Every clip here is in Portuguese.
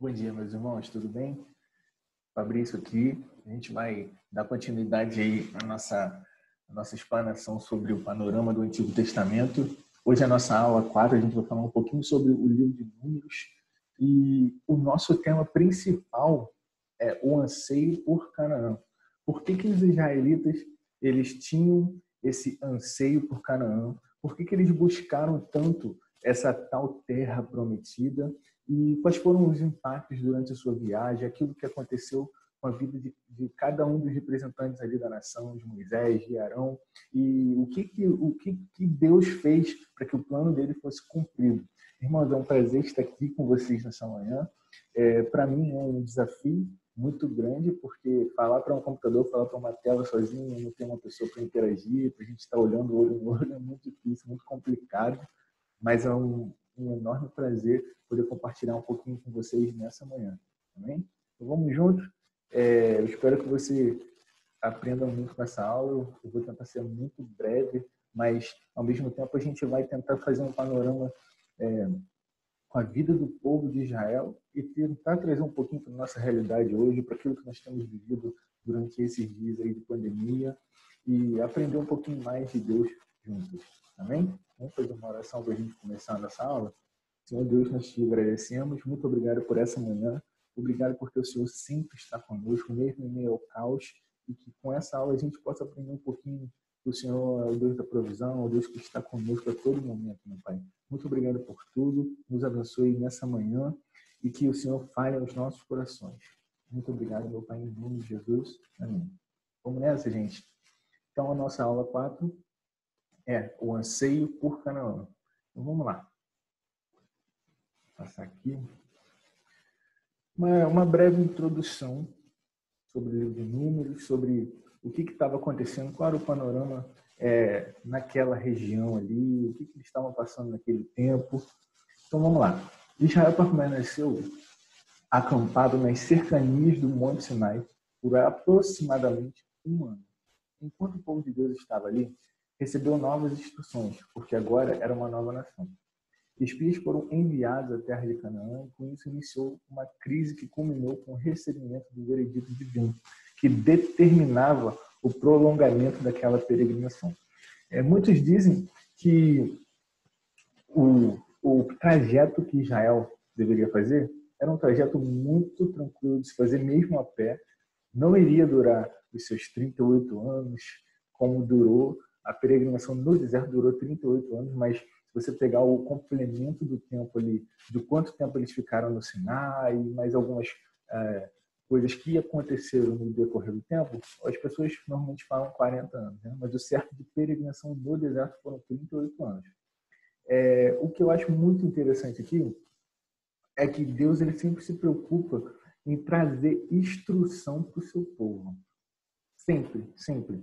Bom dia, meus irmãos, tudo bem? Fabrício aqui. A gente vai dar continuidade aí à nossa explanação sobre o panorama do Antigo Testamento. Hoje é a nossa aula 4, a gente vai falar um pouquinho sobre o livro de Números. E o nosso tema principal é o anseio por Canaã. Por que os israelitas eles tinham esse anseio por Canaã? Por que eles buscaram tanto essa tal terra prometida? E quais foram os impactos durante a sua viagem, aquilo que aconteceu com a vida de cada um dos representantes ali da nação, de Moisés, de Arão, e o que Deus fez para que o plano dele fosse cumprido. Irmãos, é um prazer estar aqui com vocês nessa manhã. Para mim é um desafio muito grande, porque falar para um computador, falar para uma tela sozinho, não ter uma pessoa para interagir, para a gente estar olhando olho no olho, é muito difícil, muito complicado, mas é um enorme prazer poder compartilhar um pouquinho com vocês nessa manhã. Amém? Então vamos juntos. Eu espero que você aprenda muito com essa aula. Eu vou tentar ser muito breve, mas ao mesmo tempo a gente vai tentar fazer um panorama com a vida do povo de Israel e tentar trazer um pouquinho para a nossa realidade hoje, para aquilo que nós temos vivido durante esses dias aí de pandemia e aprender um pouquinho mais de Deus juntos. Amém? Vamos fazer uma oração para a gente começar a nossa aula? Senhor Deus, nós te agradecemos. Muito obrigado por essa manhã. Obrigado porque o Senhor sempre está conosco, mesmo em meio ao caos, e que com essa aula a gente possa aprender um pouquinho que o Senhor é o Deus da provisão, o Deus que está conosco a todo momento, meu Pai. Muito obrigado por tudo. Nos abençoe nessa manhã e que o Senhor fale aos nossos corações. Muito obrigado, meu Pai, em nome de Jesus. Amém. Vamos nessa, gente? Então, a nossa aula 4 é o anseio por Canaã. Então, vamos lá. Vou passar aqui. Uma breve introdução sobre o livro de Números, sobre o que estava acontecendo, qual era o panorama naquela região ali, o que eles estavam passando naquele tempo. Então vamos lá. Israel permaneceu acampado nas cercanias do Monte Sinai por aproximadamente um ano. Enquanto o povo de Deus estava ali, recebeu novas instruções, porque agora era uma nova nação. Espias foram enviados à terra de Canaã e com isso iniciou uma crise que culminou com o recebimento do veredito divino, que determinava o prolongamento daquela peregrinação. Muitos dizem que o trajeto que Israel deveria fazer era um trajeto muito tranquilo de se fazer, mesmo a pé. Não iria durar os seus 38 anos, como durou a peregrinação no deserto, durou 38 anos, mas se você pegar o complemento do tempo ali, de quanto tempo eles ficaram no Sinai, mais algumas coisas que aconteceram no decorrer do tempo, as pessoas normalmente falam 40 anos, né? Mas o certo de peregrinação no deserto foram 38 anos. O que eu acho muito interessante aqui é que Deus ele sempre se preocupa em trazer instrução para o seu povo. Sempre, sempre.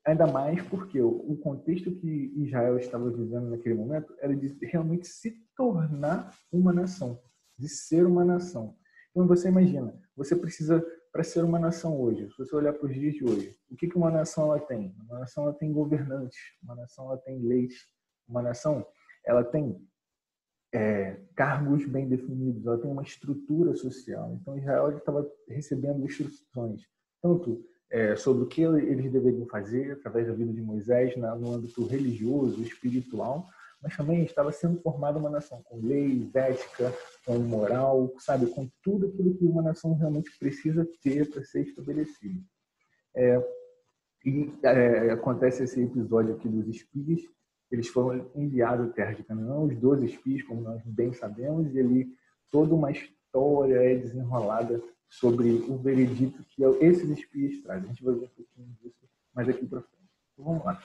Ainda mais porque o contexto que Israel estava vivendo naquele momento era de realmente se tornar uma nação, de ser uma nação. Então você imagina, você precisa, para ser uma nação hoje, se você olhar para os dias de hoje, o que uma nação ela tem? Uma nação ela tem governantes, uma nação ela tem leis, uma nação ela tem cargos bem definidos, ela tem uma estrutura social. Então Israel estava recebendo instruções, tanto sobre o que eles deveriam fazer através da vida de Moisés no âmbito religioso, espiritual, mas também estava sendo formada uma nação com lei, ética, com moral, sabe, com tudo aquilo que uma nação realmente precisa ter para ser estabelecida. Acontece esse episódio aqui dos espias. Eles foram enviados à terra de Canaã, os 12 espias, como nós bem sabemos, e ali toda uma história é desenrolada sobre o veredito que esses espias trazem. A gente vai ver um pouquinho disso mais aqui para frente. Então, vamos lá.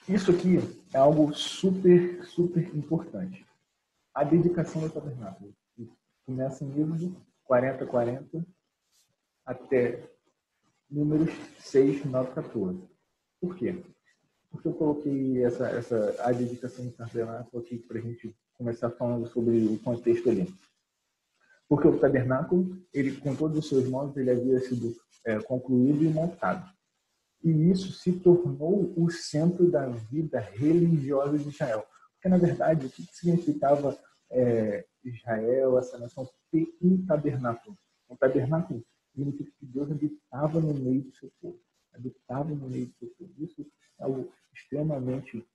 Isso aqui é algo super, super importante. A dedicação do tabernáculo. Começa em Êxodo 40:40 até Números 6, 9, 14. Por quê? Porque eu coloquei a dedicação do tabernáculo aqui para a gente começar falando sobre o contexto ali. Porque o tabernáculo, ele com todos os seus móveis, ele havia sido concluído e montado. E isso se tornou o centro da vida religiosa de Israel. Porque, na verdade, o que significava Israel, essa nação, ter um tabernáculo. Um tabernáculo significa que Deus habitava no meio do seu povo. Habitava no meio do seu povo. Isso é algo extremamente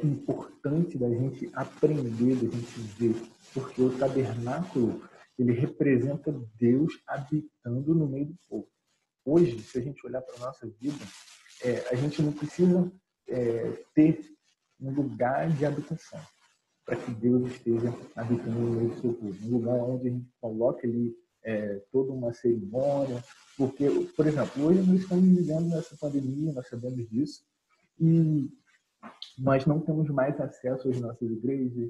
importante da gente aprender, da gente ver, porque o tabernáculo, ele representa Deus habitando no meio do povo. Hoje, se a gente olhar para a nossa vida, a gente não precisa ter um lugar de habitação para que Deus esteja habitando no meio do seu povo. Um lugar onde a gente coloca ali toda uma cerimônia, porque, por exemplo, hoje nós estamos vivendo nessa pandemia, nós sabemos disso, e nós não temos mais acesso às nossas igrejas,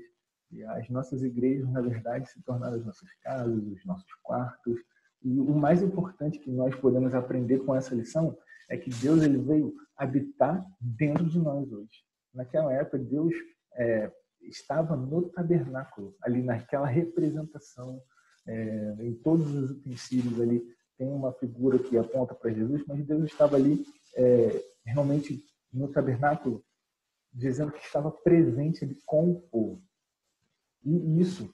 e as nossas igrejas, na verdade, se tornaram as nossas casas, os nossos quartos. E o mais importante que nós podemos aprender com essa lição é que Deus ele veio habitar dentro de nós hoje. Naquela época, Deus estava no tabernáculo, ali naquela representação, em todos os utensílios ali. Tem uma figura que aponta para Jesus, mas Deus estava ali realmente no tabernáculo, dizendo que estava presente ali com o povo. E isso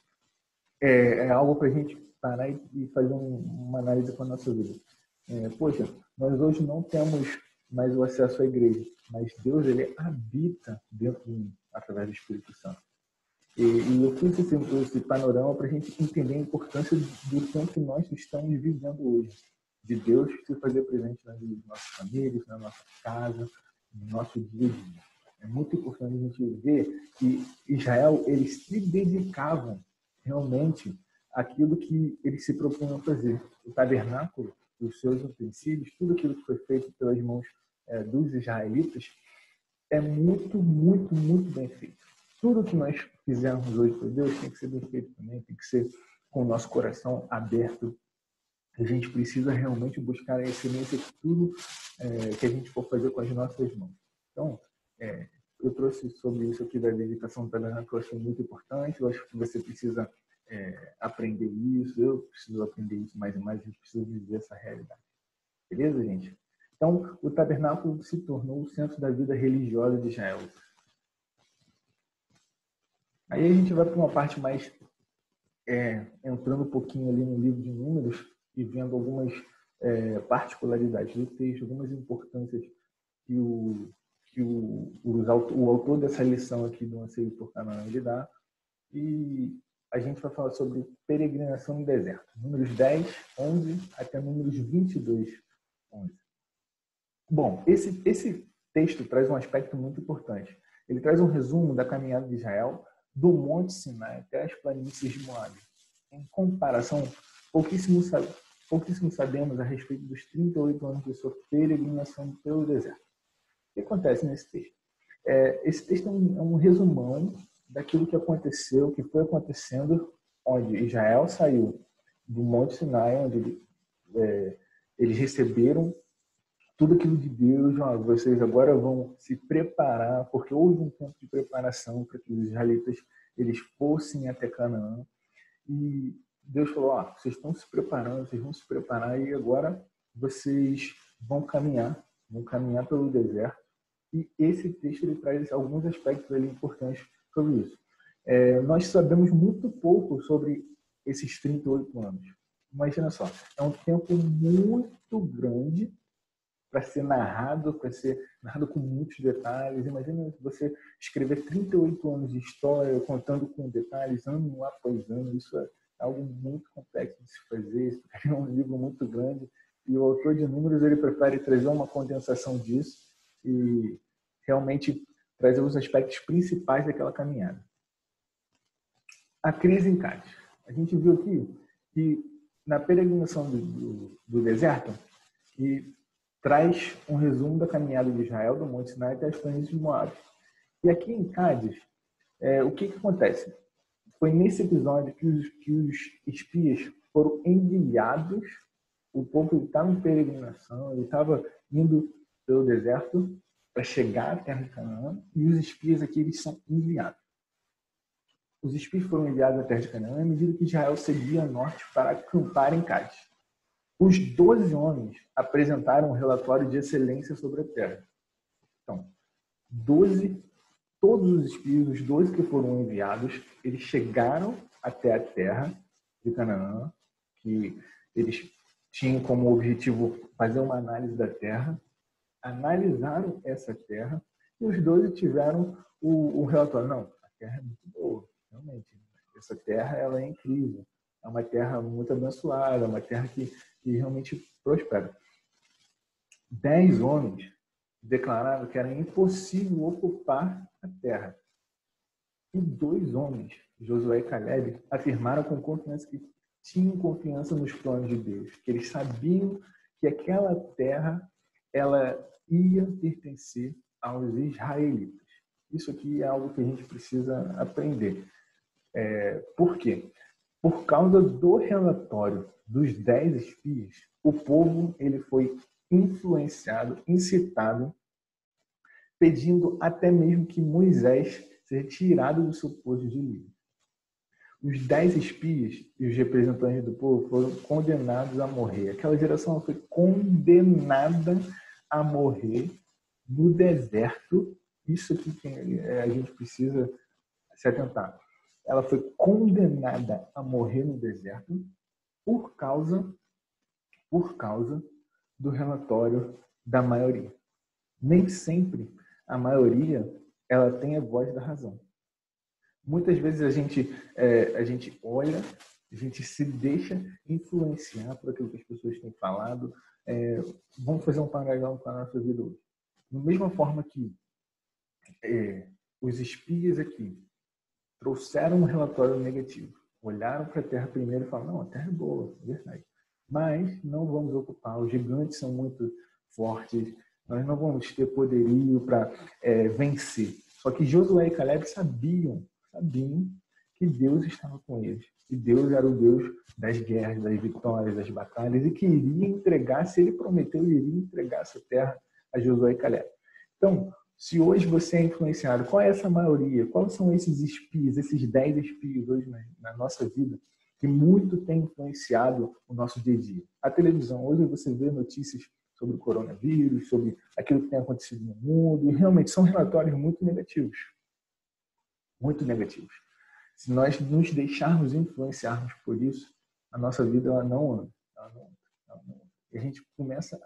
é algo para a gente parar e fazer uma análise com a nossa vida. Poxa, nós hoje não temos mais o acesso à igreja, mas Deus ele habita dentro de mim, através do Espírito Santo. E eu fiz esse panorama para a gente entender a importância do tempo que nós estamos vivendo hoje, de Deus se fazer presente na vida de nossas famílias, na nossa casa, no nosso dia a dia. É muito importante a gente ver que Israel, eles se dedicavam realmente àquilo que eles se propunham fazer. O tabernáculo, os seus utensílios, tudo aquilo que foi feito pelas mãos dos israelitas, é muito, muito, muito bem feito. Tudo que nós fizermos hoje por Deus tem que ser bem feito também, tem que ser com o nosso coração aberto. A gente precisa realmente buscar a excelência de tudo que a gente for fazer com as nossas mãos. Então, eu trouxe sobre isso aqui da dedicação do tabernáculo, que eu acho muito importante. Eu acho que você precisa aprender isso, eu preciso aprender isso mais e mais, a gente precisa viver essa realidade. Beleza, gente? Então, o tabernáculo se tornou o centro da vida religiosa de Israel. Aí a gente vai para uma parte mais, entrando um pouquinho ali no livro de Números e vendo algumas particularidades do texto, algumas importâncias que o autor dessa lição aqui do Anseio por Canaã ele dá. E a gente vai falar sobre peregrinação no deserto. Números 10, 11 até Números 22, 11. Bom, esse texto traz um aspecto muito importante. Ele traz um resumo da caminhada de Israel do Monte Sinai até as planícies de Moabe. Em comparação, pouquíssimo sabemos a respeito dos 38 anos de sua peregrinação pelo deserto. O que acontece nesse texto? Esse texto é um resumão daquilo que aconteceu, que foi acontecendo, onde Israel saiu do Monte Sinai, onde eles receberam tudo aquilo de Deus. Vocês agora vão se preparar, porque houve um tempo de preparação para que os israelitas eles fossem até Canaã. E Deus falou, vocês estão se preparando, vocês vão se preparar e agora vocês vão caminhar pelo deserto. E esse texto ele traz alguns aspectos ali importantes sobre isso. Nós sabemos muito pouco sobre esses 38 anos. Imagina só, é um tempo muito grande para ser narrado com muitos detalhes. Imagina você escrever 38 anos de história, contando com detalhes, ano após ano. Isso é algo muito complexo de se fazer. Isso é um livro muito grande. E o autor de Números ele prefere trazer uma condensação disso e realmente trazer os aspectos principais daquela caminhada. A crise em Cádiz. A gente viu aqui que na peregrinação do deserto, que traz um resumo da caminhada de Israel do Monte Sinai até as planícies de Moabe. E aqui em Cádiz, o que acontece? Foi nesse episódio que os espias foram enviados. O povo estava em peregrinação, ele estava indo pelo deserto para chegar à terra de Canaã, e os espias aqui eles são enviados. Os espias foram enviados à terra de Canaã à medida que Israel seguia a norte para acampar em Cádiz. Os 12 homens apresentaram um relatório de excelência sobre a terra. Então, todos os espias, os 12 que foram enviados, eles chegaram até a terra de Canaã, que eles tinham como objetivo fazer uma análise da terra, analisaram essa terra e os 12 tiveram o relatório. Não, a terra é muito boa, realmente. Essa terra ela é incrível. É uma terra muito abençoada, é uma terra que realmente prospera. 10 homens declararam que era impossível ocupar a terra. E 2 homens, Josué e Caleb, afirmaram com confiança que tinham confiança nos planos de Deus, que eles sabiam que aquela terra ela ia pertencer aos israelitas. Isso aqui é algo que a gente precisa aprender. Por quê? Por causa do relatório dos 10 espias, o povo ele foi influenciado, incitado, pedindo até mesmo que Moisés seja tirado do seu posto de líder. Os 10 espias e os representantes do povo foram condenados a morrer. Aquela geração foi condenada a morrer no deserto. Isso aqui que a gente precisa se atentar. Ela foi condenada a morrer no deserto por causa do relatório da maioria. Nem sempre a maioria ela tem a voz da razão. Muitas vezes a gente olha, a gente se deixa influenciar por aquilo que as pessoas têm falado. Vamos fazer um paralelo com a nossa vida hoje. Da mesma forma que os espias aqui trouxeram um relatório negativo, olharam para a terra primeiro e falaram, não, a terra é boa, é verdade. Mas não vamos ocupar, os gigantes são muito fortes, nós não vamos ter poderio para vencer. Só que Josué e Caleb sabiam que Deus estava com eles. Que Deus era o Deus das guerras, das vitórias, das batalhas, e que iria entregar, se ele prometeu, ele iria entregar essa terra a Josué e Caleb. Então, se hoje você é influenciado, qual é essa maioria? Quais são esses espias, esses 10 espias hoje na nossa vida, que muito tem influenciado o nosso dia a dia? A televisão, hoje você vê notícias sobre o coronavírus, sobre aquilo que tem acontecido no mundo, e realmente são relatórios muito negativos. Muito negativos. Se nós nos deixarmos influenciarmos por isso, a nossa vida ela não anda. E a gente começa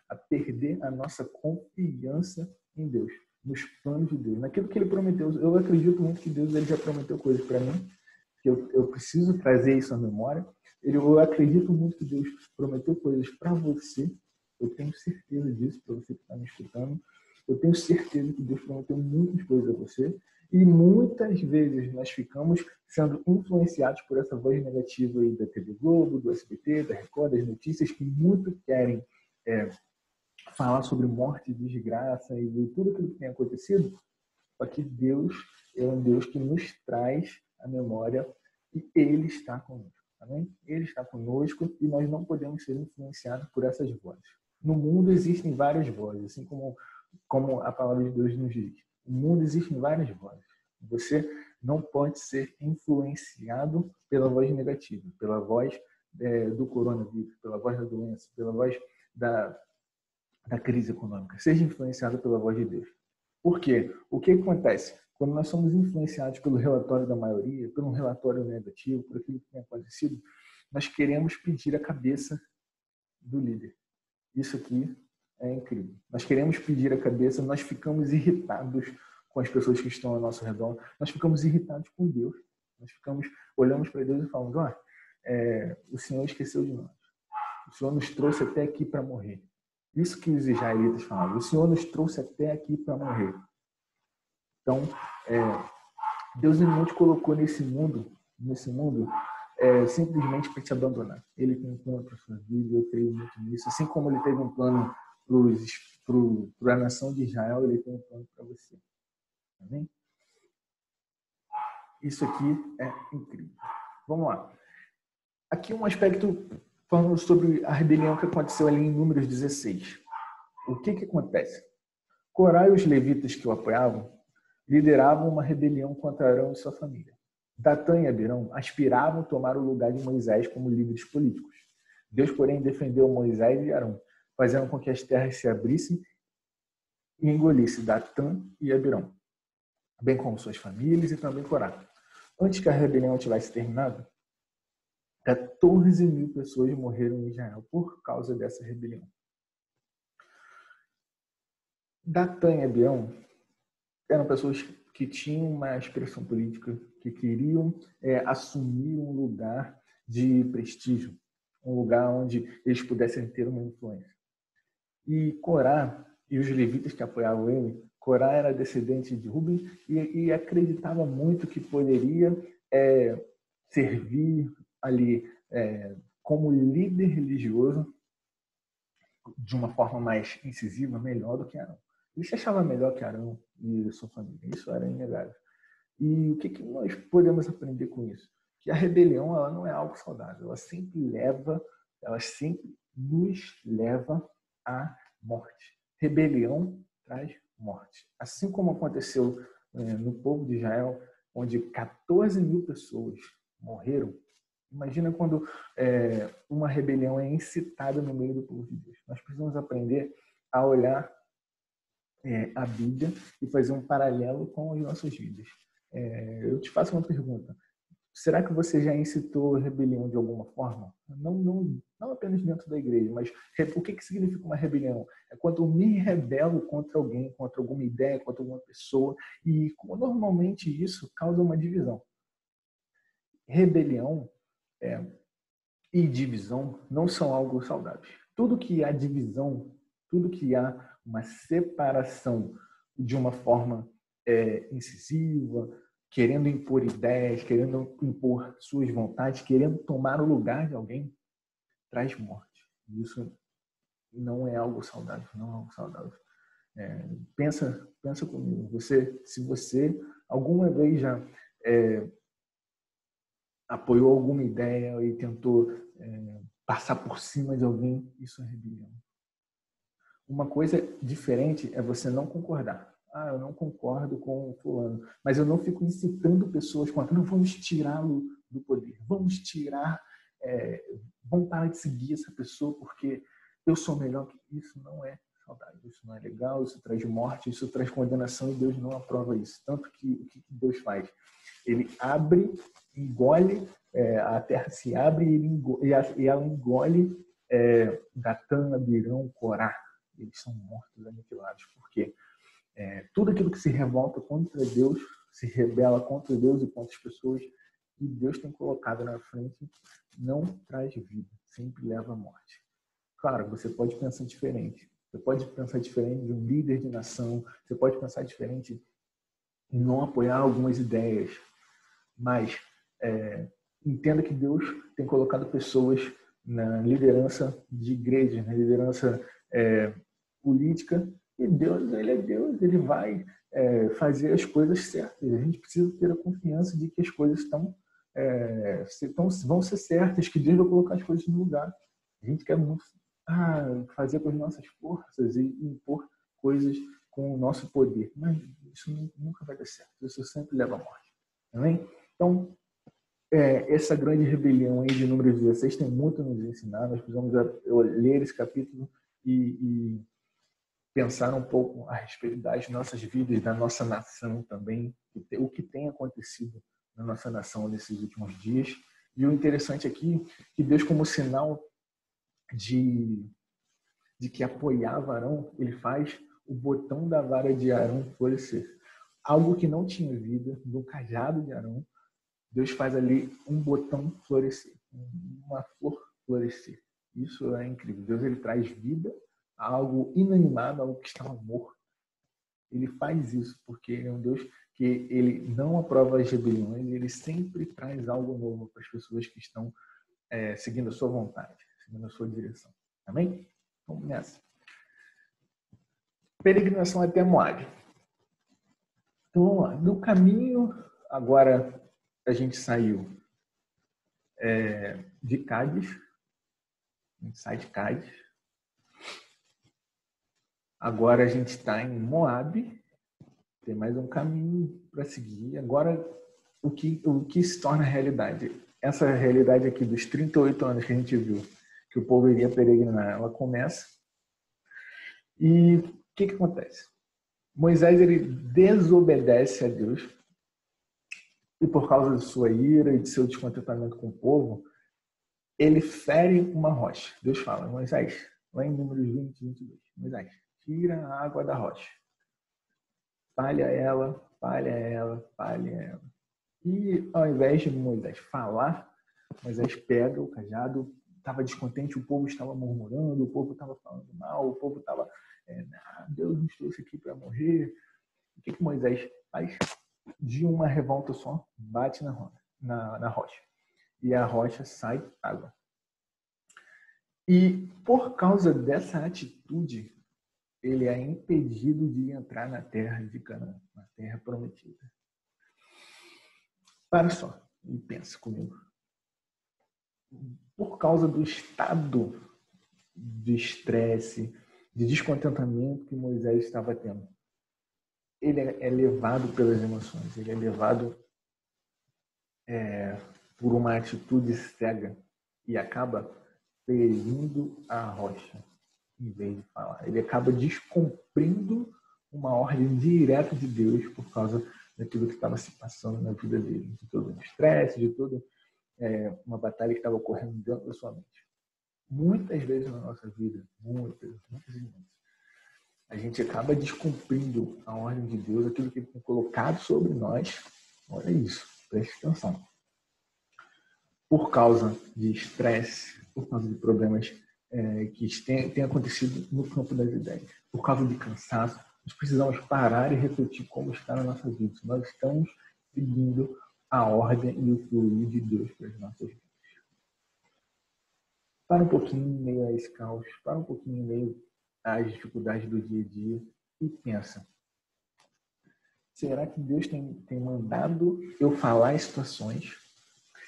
a perder a nossa confiança em Deus, nos planos de Deus, naquilo que Ele prometeu. Eu acredito muito que Deus ele já prometeu coisas para mim, que eu preciso trazer isso à memória. Eu acredito muito que Deus prometeu coisas para você. Eu tenho certeza disso, para você que está me escutando. Eu tenho certeza que Deus prometeu muitas coisas a você. E muitas vezes nós ficamos sendo influenciados por essa voz negativa aí da TV Globo, do SBT, da Record, das notícias que muito querem falar sobre morte, desgraça e tudo aquilo que tem acontecido. Só que Deus é um Deus que nos traz a memória e Ele está conosco. Amém? Ele está conosco e nós não podemos ser influenciados por essas vozes. No mundo existem várias vozes, assim como a palavra de Deus nos diz. No mundo existem várias vozes. Você não pode ser influenciado pela voz negativa, pela voz do coronavírus, pela voz da doença, pela voz da crise econômica. Seja influenciado pela voz de Deus. Por quê? O que acontece? Quando nós somos influenciados pelo relatório da maioria, pelo relatório negativo, por aquilo que tem acontecido, nós queremos pedir a cabeça do líder. Isso aqui é incrível. Nós queremos pedir a cabeça, nós ficamos irritados com as pessoas que estão ao nosso redor, nós ficamos irritados com Deus. Nós olhamos para Deus e falamos, o Senhor esqueceu de nós. O Senhor nos trouxe até aqui para morrer. Isso que os israelitas falavam. O Senhor nos trouxe até aqui para morrer. Então, Deus não te colocou nesse mundo simplesmente para te abandonar. Ele tem um plano para a sua vida, eu creio muito nisso. Assim como ele teve um plano para a nação de Israel, ele tem um plano para você. Amém? Isso aqui é incrível. Vamos lá. Aqui um aspecto falando sobre a rebelião que aconteceu ali em Números 16. O que acontece? Corá e os levitas que o apoiavam lideravam uma rebelião contra Arão e sua família. Datã e Abirão aspiravam tomar o lugar de Moisés como líderes políticos. Deus, porém, defendeu Moisés e Arão, fazendo com que as terras se abrissem e engolissem Datã e Abirão. bem como suas famílias e também Corá. Antes que a rebelião tivesse terminado, 14 mil pessoas morreram em Israel por causa dessa rebelião. Datã e Abião eram pessoas que tinham uma expressão política, que queriam assumir um lugar de prestígio, um lugar onde eles pudessem ter uma influência. E Corá e os levitas que apoiavam ele, Corá era descendente de Ruben e acreditava muito que poderia servir ali como líder religioso de uma forma mais incisiva, melhor do que Arão. Ele se achava melhor que Arão e sua família. Isso era inegável. E o que nós podemos aprender com isso? Que a rebelião ela não é algo saudável. Ela sempre nos leva à morte. Rebelião traz morte. Assim como aconteceu no povo de Israel, onde 14 mil pessoas morreram. Imagina quando uma rebelião é incitada no meio do povo de Deus. Nós precisamos aprender a olhar a Bíblia e fazer um paralelo com as nossas vidas. Eu te faço uma pergunta. Será que você já incitou rebelião de alguma forma? Não apenas dentro da igreja, mas o que significa uma rebelião? É quando eu me rebelo contra alguém, contra alguma ideia, contra alguma pessoa, e normalmente isso causa uma divisão. Rebelião e divisão não são algo saudáveis. Tudo que há divisão, tudo que há uma separação de uma forma incisiva, querendo impor ideias, querendo impor suas vontades, querendo tomar o lugar de alguém, traz morte. Isso não é algo saudável, não é algo saudável. Pensa comigo. Se você alguma vez já apoiou alguma ideia e tentou passar por cima de alguém, isso é rebelião. Uma coisa diferente é você não concordar. Eu não concordo com o fulano, mas eu não fico incitando pessoas contra. Não, vamos tirá-lo do poder. Vamos vamos parar de seguir essa pessoa porque eu sou melhor que isso. Não é saudável, isso não é legal, isso traz morte, isso traz condenação e Deus não aprova isso. Tanto que o que Deus faz? Ele abre, engole, a terra se abre e ela engole Datã, Abirão, Corá. Eles são mortos, aniquilados. Por quê? Tudo aquilo que se revolta contra Deus, se rebela contra Deus e contra as pessoas que Deus tem colocado na frente, não traz vida, sempre leva à morte. Claro, você pode pensar diferente. Você pode pensar diferente de um líder de nação, você pode pensar diferente em não apoiar algumas ideias, mas entenda que Deus tem colocado pessoas na liderança de igreja, na liderança política, e Deus, ele é Deus, ele vai fazer as coisas certas. A gente precisa ter a confiança de que as coisas vão ser certas, que Deus vai colocar as coisas no lugar. A gente quer muito fazer com as nossas forças e impor coisas com o nosso poder, mas isso nunca vai dar certo. Isso sempre leva à morte. Amém? Então, essa grande rebelião aí de Números 16 tem muito a nos ensinar. Nós precisamos ler esse capítulo e pensar um pouco a respeito das nossas vidas, da nossa nação também, o que tem acontecido na nossa nação nesses últimos dias. E o interessante aqui é que Deus, como sinal de que apoiava Arão, ele faz o botão da vara de Arão florescer. Algo que não tinha vida, no cajado de Arão, Deus faz ali um botão florescer, uma flor florescer. Isso é incrível. Deus ele traz vida a algo inanimado, algo que estava morto. Ele faz isso porque ele é um Deus que ele não aprova as rebeliões, ele sempre traz algo novo para as pessoas que estão seguindo a sua vontade, seguindo a sua direção. Amém? Vamos nessa. Peregrinação até Moabe. Então vamos lá. No caminho, agora a gente saiu de Cádiz, a gente sai de Cádiz. Agora a gente está em Moabe, tem mais um caminho para seguir. Agora, o que se torna realidade? Essa realidade aqui dos 38 anos que a gente viu, que o povo iria peregrinar, ela começa. E o que acontece? Moisés, ele desobedece a Deus e por causa de sua ira e de seu descontentamento com o povo, ele fere uma rocha. Deus fala, Moisés, lá em Números 20, 22, Moisés, tira a água da rocha. Palha ela, palha ela, palha ela. E ao invés de Moisés falar, Moisés pega o cajado, estava descontente, o povo estava murmurando, o povo estava falando mal, o povo estava, Deus nos trouxe aqui para morrer. O que Moisés faz? De uma revolta só, bate na rocha. E a rocha sai água. E por causa dessa atitude, ele é impedido de entrar na terra de Canaã, na terra prometida. Para só e pensa comigo. Por causa do estado de estresse, de descontentamento que Moisés estava tendo, ele é levado pelas emoções, ele é levado por uma atitude cega e acaba ferindo a rocha em vez de falar. Ele acaba descumprindo uma ordem direta de Deus por causa daquilo que estava se passando na vida dele, de todo o estresse, de toda uma batalha que estava ocorrendo dentro da sua mente. Muitas vezes na nossa vida, muitas vezes, a gente acaba descumprindo a ordem de Deus, aquilo que ele tem colocado sobre nós. Olha isso, preste atenção. Por causa de estresse, por causa de problemas que têm acontecido no campo das ideias, por causa de cansaço, nós precisamos parar e refletir como está na nossa vida. Se nós estamos seguindo a ordem e o fluir de Deus para as nossas vidas. Para um pouquinho em meio a esse caos, para um pouquinho em meio às dificuldades do dia a dia e pensa, será que Deus tem mandado eu falar em situações?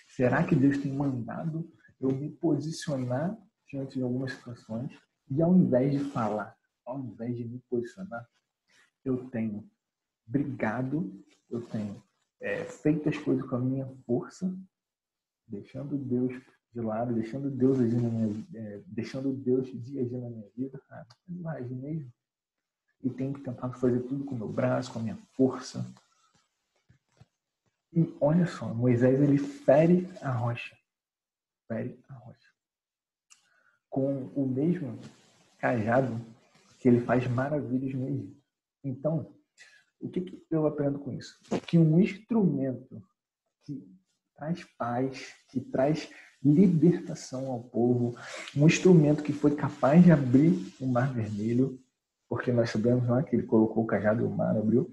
Será que Deus tem mandado eu me posicionar diante de algumas situações? E ao invés de falar, ao invés de me posicionar, eu tenho brigado, eu tenho feito as coisas com a minha força, deixando Deus de lado, deixando Deus agir deixando Deus de agir na minha vida. Ele vai agir mesmo. E tenho que tentar fazer tudo com o meu braço, com a minha força. E olha só, Moisés, ele fere a rocha. Fere a rocha. Com o mesmo cajado que ele faz maravilhas no Egito. Então, o que eu aprendo com isso? Que um instrumento que traz paz, que traz libertação ao povo, um instrumento que foi capaz de abrir o Mar Vermelho, porque nós sabemos lá que ele colocou o cajado e o mar abriu,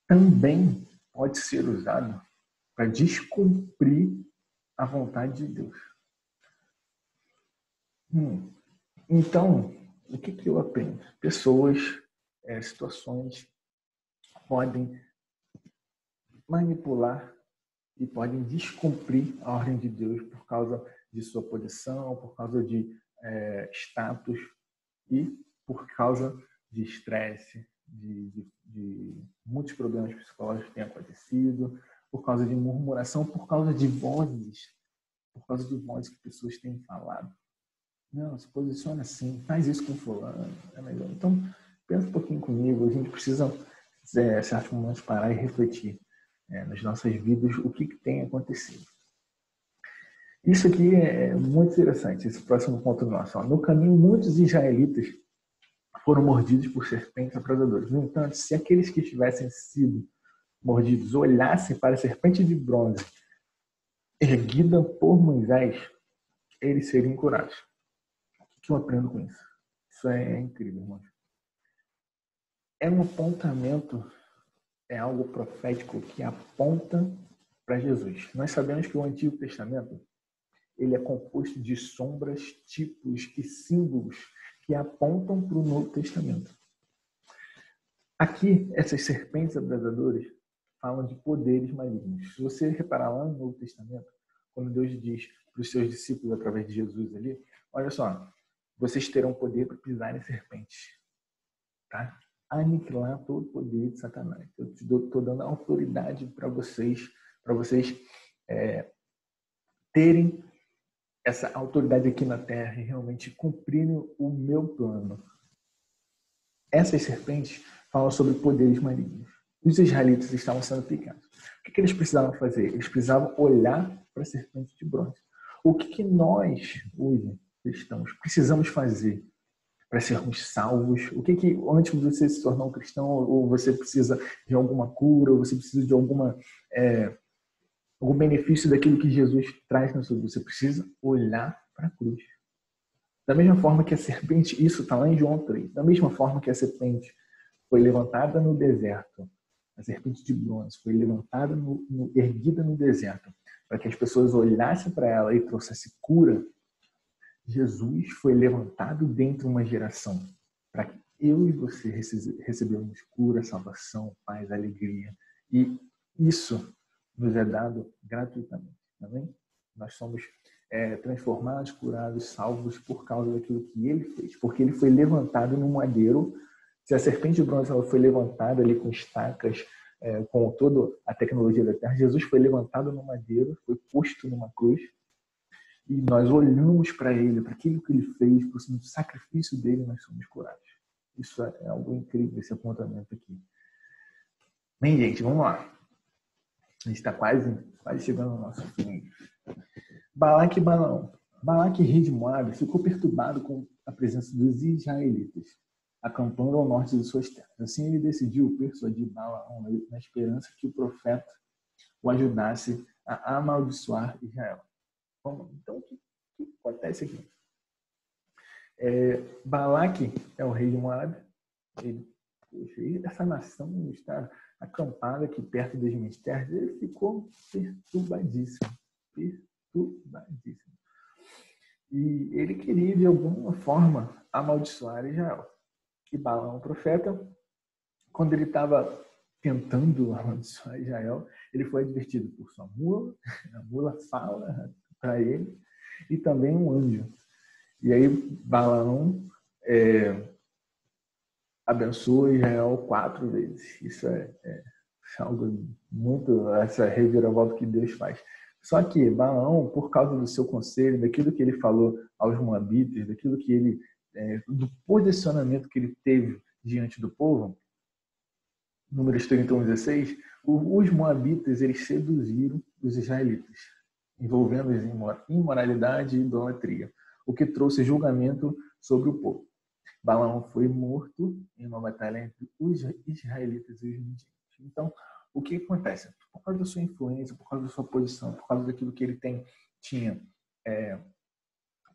também pode ser usado para descumprir a vontade de Deus. Então, o que eu aprendo? Pessoas, situações podem manipular e podem descumprir a ordem de Deus por causa de sua posição, por causa de status e por causa de estresse, de muitos problemas psicológicos que têm acontecido, por causa de murmuração, por causa de vozes que pessoas têm falado. Não, se posiciona assim, faz isso com fulano, é melhor. Então, pensa um pouquinho comigo, a gente precisa, certos momentos, parar e refletir nas nossas vidas o que tem acontecido. Isso aqui é muito interessante, esse próximo ponto nosso. Ó. No caminho, muitos israelitas foram mordidos por serpentes aprasadoras. No entanto, se aqueles que tivessem sido mordidos olhassem para a serpente de bronze erguida por Moisés, eles seriam curados. O que eu aprendo com isso? Isso é incrível, irmãos. É um apontamento, é algo profético que aponta para Jesus. Nós sabemos que o Antigo Testamento ele é composto de sombras, tipos e símbolos que apontam para o Novo Testamento. Aqui, essas serpentes abrasadoras falam de poderes malignos. Se você reparar lá no Novo Testamento, quando Deus diz para os seus discípulos através de Jesus ali, olha só, vocês terão poder para pisar em serpentes, tá? Aniquilar todo o poder de Satanás. Eu estou dando autoridade para vocês terem essa autoridade aqui na Terra e realmente cumprirem o meu plano. Essas serpentes falam sobre poderes malignos. Os israelitas estavam sendo picados. O que eles precisavam fazer? Eles precisavam olhar para a serpente de bronze. O que nós, hoje, cristãos, precisamos fazer para sermos salvos? O que antes de você se tornar um cristão, ou você precisa de alguma cura, ou você precisa de algum benefício daquilo que Jesus traz na sua vida? Você precisa olhar para a cruz. Da mesma forma que a serpente, isso está lá em João 3, da mesma forma que a serpente foi levantada no deserto, a serpente de bronze foi levantada, erguida no deserto, para que as pessoas olhassem para ela e trouxessem cura, Jesus foi levantado dentro de uma geração, para que eu e você recebamos cura, salvação, paz, alegria. E isso nos é dado gratuitamente. Amém? Nós somos transformados, curados, salvos por causa daquilo que ele fez. Porque ele foi levantado no madeiro. Se a serpente de bronze ela foi levantada ali com estacas, com toda a tecnologia da terra, Jesus foi levantado no madeiro, foi posto numa cruz. E nós olhamos para ele, para aquilo que ele fez, por causa do sacrifício dele, nós somos curados. Isso é algo incrível, esse apontamento aqui. Bem, gente, vamos lá. A gente está quase chegando ao nosso fim. Balaque e Balaão. Balaque, rei de Moabe, ficou perturbado com a presença dos israelitas, acampando ao norte de suas terras. Assim ele decidiu persuadir Balaão na esperança que o profeta o ajudasse a amaldiçoar Israel. Então, o que acontece aqui? Balaque é o rei de Moabe. Essa nação está acampada aqui perto das minhas terras. Ele ficou perturbadíssimo. E ele queria, de alguma forma, amaldiçoar Israel. E Balaão, o profeta, quando ele estava tentando amaldiçoar Israel, ele foi advertido por sua mula. A mula fala para ele, e também um anjo. E aí Balaão abençoa Israel 4 vezes. Isso é algo muito, essa reviravolta que Deus faz. Só que Balaão, por causa do seu conselho, daquilo que ele falou aos moabitas, daquilo que ele, do posicionamento que ele teve diante do povo, Números 31:16, os moabitas eles seduziram os israelitas, envolvendo-os em imoralidade e idolatria, o que trouxe julgamento sobre o povo. Balaão foi morto em uma batalha entre os israelitas e os midianitas. Então, o que acontece? Por causa da sua influência, por causa da sua posição, por causa daquilo que ele tinha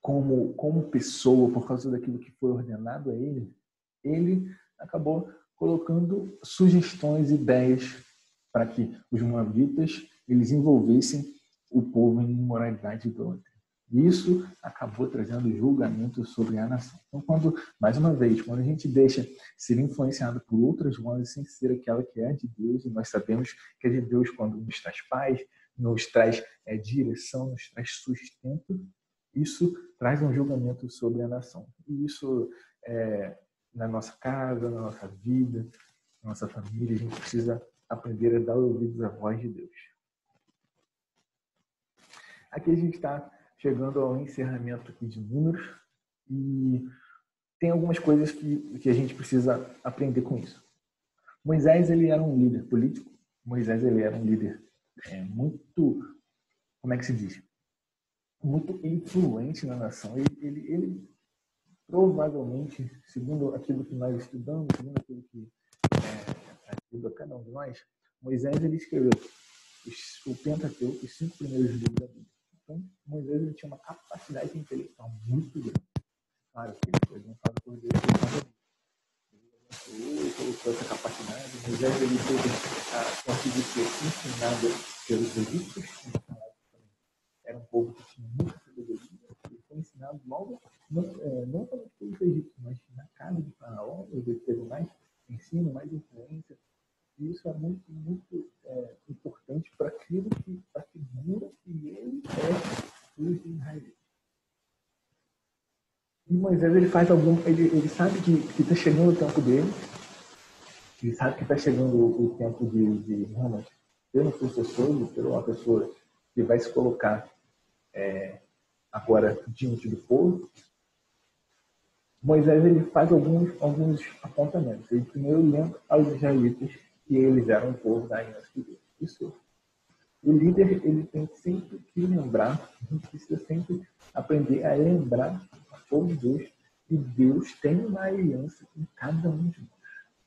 como pessoa, por causa daquilo que foi ordenado a ele acabou colocando sugestões, ideias para que os moabitas eles envolvessem o povo em imoralidade e idolatria. Isso acabou trazendo julgamento sobre a nação. Então, mais uma vez, quando a gente deixa ser influenciado por outras vozes sem ser aquela que é de Deus, e nós sabemos que é de Deus quando nos traz paz, nos traz direção, nos traz sustento, isso traz um julgamento sobre a nação. E isso, na nossa casa, na nossa vida, na nossa família, a gente precisa aprender a dar ouvidos à voz de Deus. Aqui a gente está chegando ao encerramento aqui de Números e tem algumas coisas que a gente precisa aprender com isso. Moisés ele era um líder político. Moisés ele era um líder muito, como é que se diz? Muito influente na nação. Ele provavelmente, segundo aquilo que nós estudamos, segundo aquilo que ajuda cada um de nós, Moisés ele escreveu o Pentateuco, os 5 primeiros livros da Bíblia. Então, Moisés ele tinha uma capacidade intelectual muito grande. Claro que ele não fala por Deus, ele colocou essa capacidade. Moisés ele teve a sorte de ser ensinado pelos egípcios. Era um povo que tinha muita sabedoria. Ele foi ensinado logo, não somente pelos egípcios, mas na casa de Faraó. Ele teve mais ensino, mais influência. E isso é muito, muito importante para aquilo que a figura que ele é dos israelitas. E Moisés ele faz ele sabe que está chegando o tempo dele. Ele sabe que está chegando o tempo de realmente ter um sucessor, de ter uma pessoa que vai se colocar agora diante do povo. Moisés ele faz alguns apontamentos. Ele primeiro lembra aos israelitas que eles eram o povo da aliança de Deus. Isso. O líder ele tem sempre que lembrar, a gente precisa sempre aprender a lembrar ao povo de Deus que Deus tem uma aliança com cada um de nós.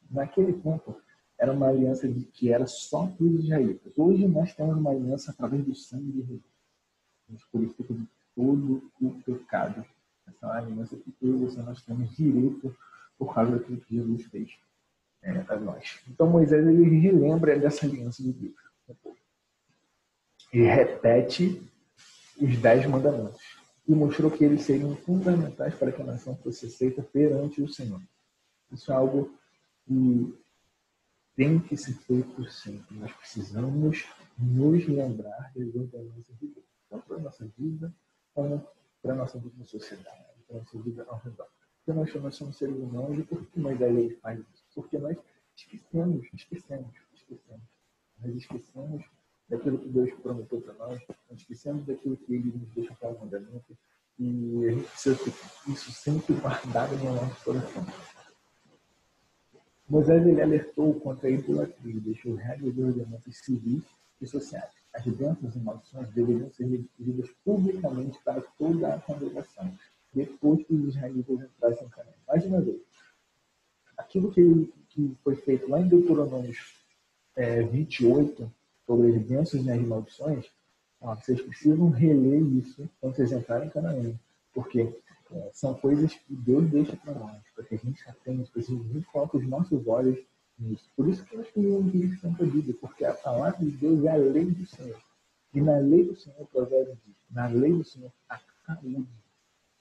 Naquele tempo, era uma aliança que era só para os israelitas. Hoje nós temos uma aliança através do sangue de Jesus. A gente purifica de todo o pecado. Essa é uma aliança que eu e você nós temos direito por causa daquilo que Jesus fez para nós. Então Moisés ele relembra dessa aliança de Deus. E repete os 10 mandamentos. E mostrou que eles seriam fundamentais para que a nação fosse aceita perante o Senhor. Isso é algo que tem que ser feito sempre. Nós precisamos nos lembrar das ordenanças de Deus. Tanto para a nossa vida, como para a nossa vida na sociedade, para a nossa vida ao redor. Porque nós somos seres humanos e por que Moisés ele faz isso? Porque nós esquecemos. Nós esquecemos daquilo que Deus prometeu para nós, nós esquecemos daquilo que Ele nos deixa como mandamento e a gente precisa ter isso sempre guardado no nosso coração. Moisés ele alertou contra a idolatria e deixou regras e ordenanças civis e sociais. As bênçãos e maldições deveriam ser repetidas publicamente para toda a congregação, depois que os israelitas entrassem em Canaã. Mais uma vez, aquilo que foi feito lá em Deuteronômio 28, sobre as bênçãos e as maldições, vocês precisam reler isso quando vocês entrarem em Canaã, porque são coisas que Deus deixa para nós, para que a gente atente, para que a gente coloque os nossos olhos nisso. Por isso que nós precisamos de Santa Bíblia, porque a palavra de Deus é a lei do Senhor. E na lei do Senhor, o provérbio diz, na lei do Senhor, a saúde,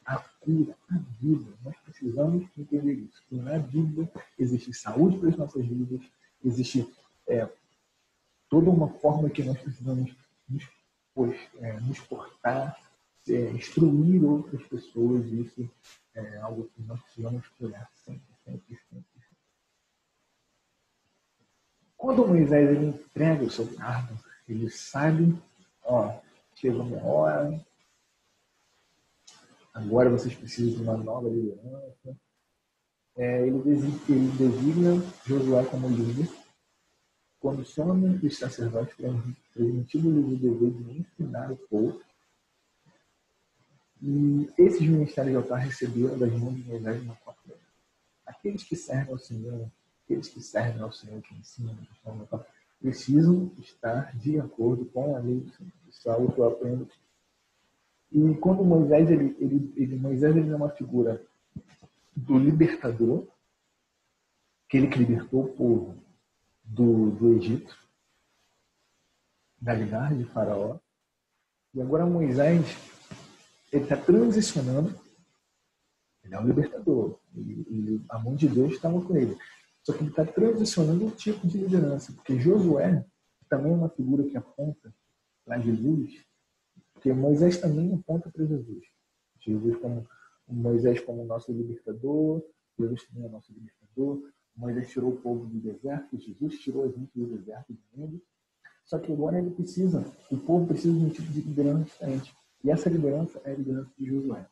a cura, a vida. Nós precisamos entender isso. E na Bíblia existe saúde para as nossas vidas, existe toda uma forma que nós precisamos nos portar, instruir outras pessoas. Isso é algo que nós precisamos olhar sempre. Quando Moisés ele entrega o seu cargo, ele sabe, chegou a minha hora, agora vocês precisam de uma nova liderança. Ele designa Josué como líder, condiciona os sacerdotes para transmitir-lhes o dever de ensinar o povo. E esses ministérios de altar receberam das mãos de Moisés uma cópia. Aqueles que servem ao Senhor, que ensinam, precisam estar de acordo com a lei do Senhor. Isso é algo que eu aprendo. E quando Moisés ele é uma figura do libertador, aquele que libertou o povo do Egito, da garra de Faraó. E agora Moisés ele está transicionando. Ele é um libertador. A mão de Deus estava com ele. Só que ele está transicionando um tipo de liderança. Porque Josué também é uma figura que aponta para Jesus. Porque Moisés também aponta para Jesus. Moisés como nosso libertador. Jesus também é nosso libertador. Moisés tirou o povo do deserto. Jesus tirou a gente do deserto do mundo. Só que agora o povo precisa de um tipo de liderança diferente. E essa liderança é a liderança de Josué.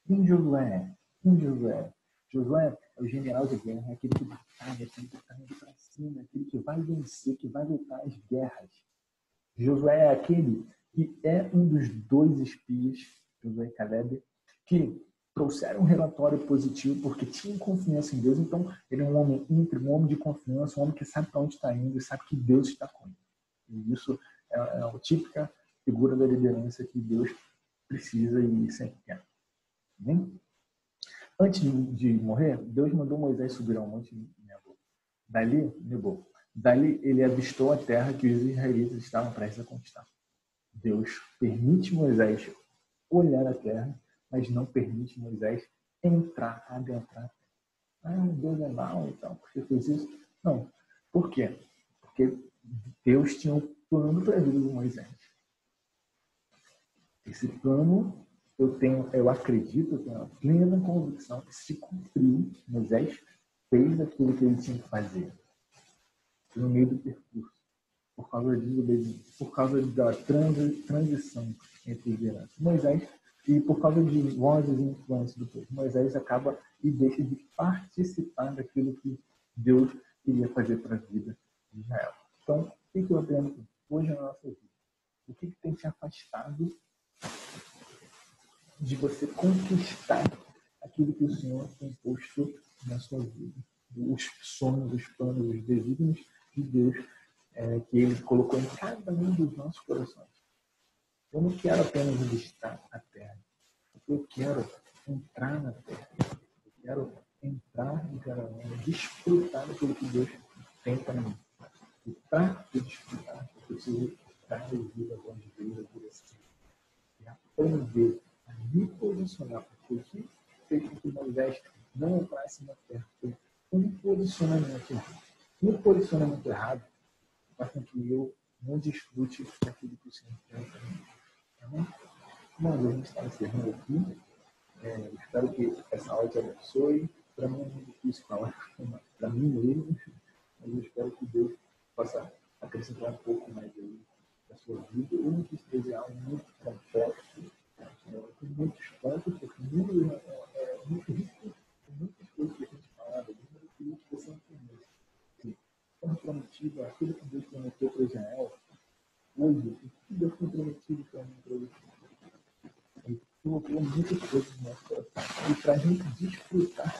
Quem Josué é? Josué é o general de guerra, é aquele que batalha, aquele que está indo para cima, aquele que vai vencer, que vai lutar as guerras. Josué é aquele que é um dos 2 espias, Josué e Caleb, que trouxeram um relatório positivo porque tinham confiança em Deus. Então, ele é um homem íntegro, um homem de confiança, um homem que sabe para onde está indo e sabe que Deus está com ele. E isso é a típica figura da liderança que Deus precisa e sempre quer. Bem? Antes de morrer, Deus mandou Moisés subir ao monte Nebo. Dali ele avistou a terra que os israelitas estavam prestes a conquistar. Deus permite Moisés olhar a terra, mas não permite Moisés adentrar. Deus é mau e tal, porque fez isso. Não. Por quê? Porque Deus tinha um plano para a vida de Moisés. Esse plano, eu acredito, eu tenho a plena convicção que se cumpriu. Moisés fez aquilo que ele tinha que fazer no meio do percurso, por causa da desobediência, por causa da transição entre lideranças. Moisés E por causa de vozes e influências do povo, Moisés acaba e deixa de participar daquilo que Deus queria fazer para a vida de Israel. Então, o que eu aprendo hoje na nossa vida? O que tem te afastado de você conquistar aquilo que o Senhor tem posto na sua vida? Os sonhos, os planos, os desígnios de Deus que Ele colocou em cada um dos nossos corações. Eu não quero apenas visitar a terra. Eu quero entrar na terra. Eu quero entrar em Canaã, desfrutar daquilo que Deus tem para mim. E para eu desfrutar, eu preciso estar ouvindo a voz de Deus por assim. E aprender a me posicionar. Porque o que fez com que Moisés não entrasse na terra foi um posicionamento errado. Um posicionamento errado faz com que eu não desfrute daquilo que o Senhor tem para mim. Amém? Bom, a gente está encerrando aqui. Espero que essa aula te abençoe. Para mim é muito difícil falar para mim mesmo, mas eu espero que Deus possa acrescentar um pouco mais aí da sua vida. Eu não quis trazer algo muito complexo, com muitos pontos, porque o número é muito rico, tem muitas coisas que a gente fala, mas eu queria que você entendesse. Como prometido, aquilo que Deus prometeu para Israel, hoje, o que Deus tem prometido para mim para você? Colocou muitas coisas no nosso coração. E para a gente desfrutar